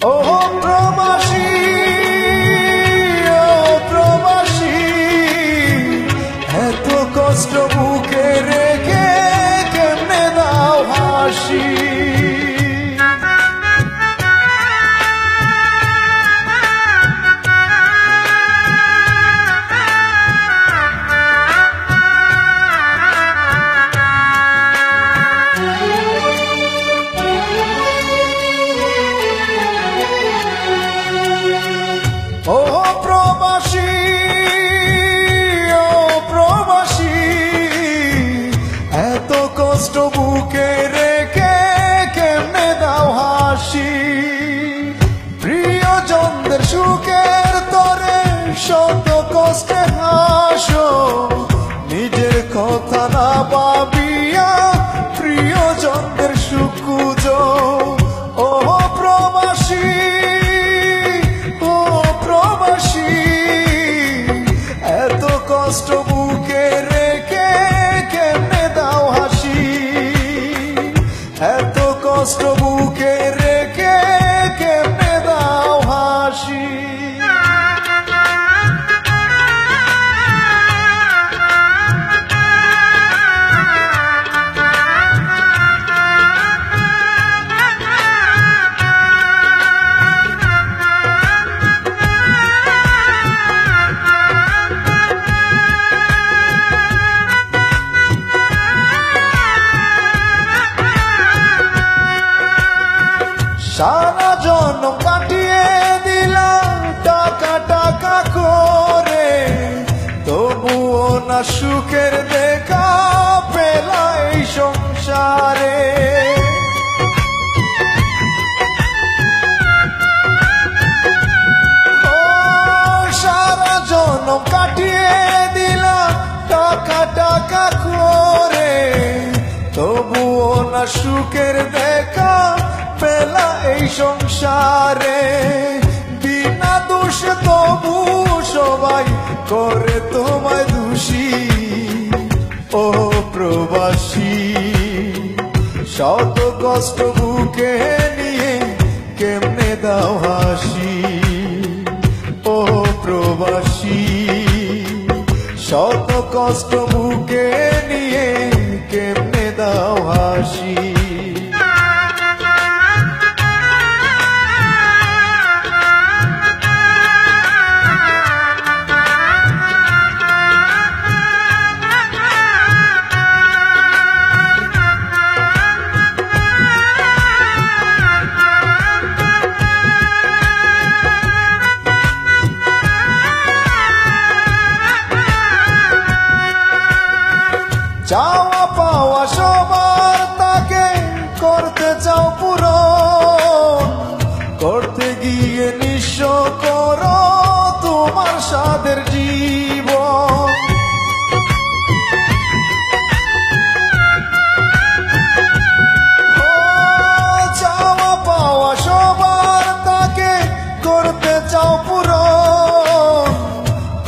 ও প্রবাসী, ও প্রবাসী, এত কষ্ট বুকে রেখে কেমনে দাও হাসি। ও প্রবাসী, ও প্রবাসী, এত কষ্ট বুকে রেখে কেমনে দাও হাসি। প্রিয়জনদের সুখের তরে শত কষ্টে হাসো, নিজের কথা না ভাবিয়া প্রিয়জনদের সুখ খুঁজো। ও প্রবাসী, এত কষ্ট বুকে রেখে কেমনে দাও হাসি। এত কষ্ট বুকে রেখে কেমনে দাও হাসি। সারা জন্ম কাটিয়ে দিলাম টাকা টাকা করে, তবুও না সুখের দেখা পেলা এই সংসারে। ও সারা জন্ম কাটিয়ে দিলাম টাকা টাকা করে, তবুও না সুখের দেখা পেলা এই সংসারে। বিনা দোষে তবু সবাই করে তোমায় দোষী। ও প্রবাসী, শত কষ্ট বুকে নিয়ে কেমনে দাও হাসি। ও প্রবাসী, শত কষ্ট বুকে নিয়ে কেমনে দাও হাসি। চাওয়া পাওয়া সবার তাকে করতে চাও পূরণ, করতে গিয়ে নিঃস্ব করো তোমার সাধের জীবন। চাওয়া পাওয়া সবার তাকে করতে চাও পূরণ,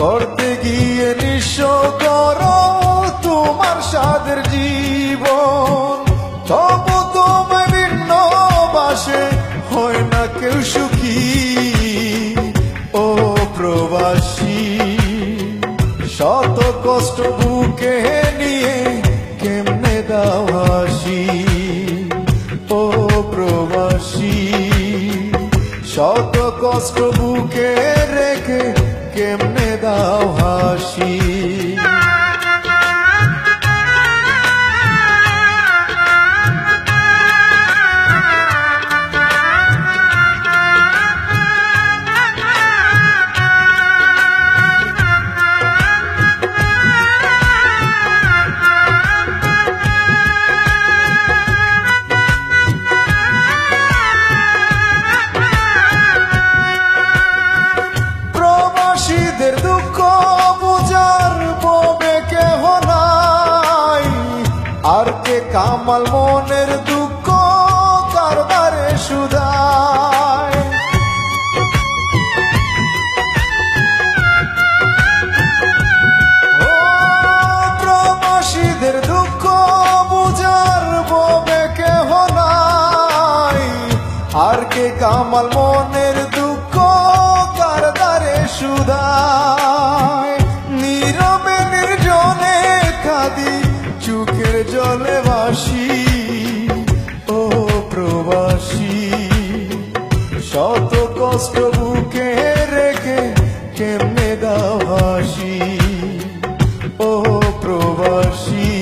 করতে গিয়ে নিঃস্ব করো তোমার সাধের জীবন। তবু তোমায় ভিন্ন বাসে হয় না কেউ সুখী। ও প্রবাসী, শত কষ্ট বুকে নিয়ে কেমনে দাও হাসি। ও প্রবাসী, শত কষ্ট বুকে রেখে কেমনে দাও হাসি। প্রবাসীদের দুঃখ বুঝার ববে কেহ নাই, আর কে কামাল মনের দুঃখ কারবারে সুধায়। ও প্রবাসীদের দুঃখ বুঝার ববে কেহ নাই, আর কে কামাল মনের দুঃখ কার দ্বারে শুধায় নীরবে নির্জনে কাঁদি চোখের জলে ভাসি ও প্রবাসী শত কষ্ট বুকে রেখে কেমনে দাও হাসি ও প্রবাসী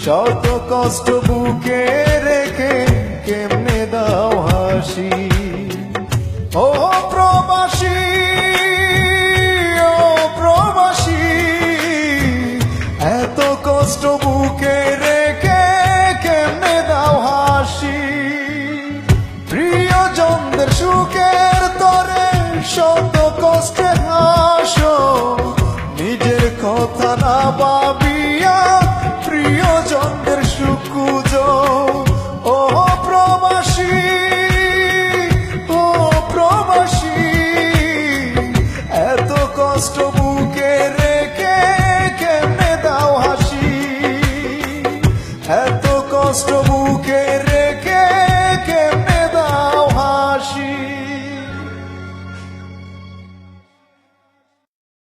শত কষ্ট বুকে রেখে কেমনে দাও হাসি ও প্রবাসী ও প্রবাসী এত কষ্ট বুকে রেখে কেমনে দাও হাসি প্রিয়জনদের সুখের তরে শত কষ্টে হাসো নিজের কথা না ভাবিয়া প্রিয়জনদের সুখ খুঁজো ও প্রবাসী ও প্রবাসী এত কষ্ট বুকে রেখে কেমনে দাও হাসি এত কষ্ট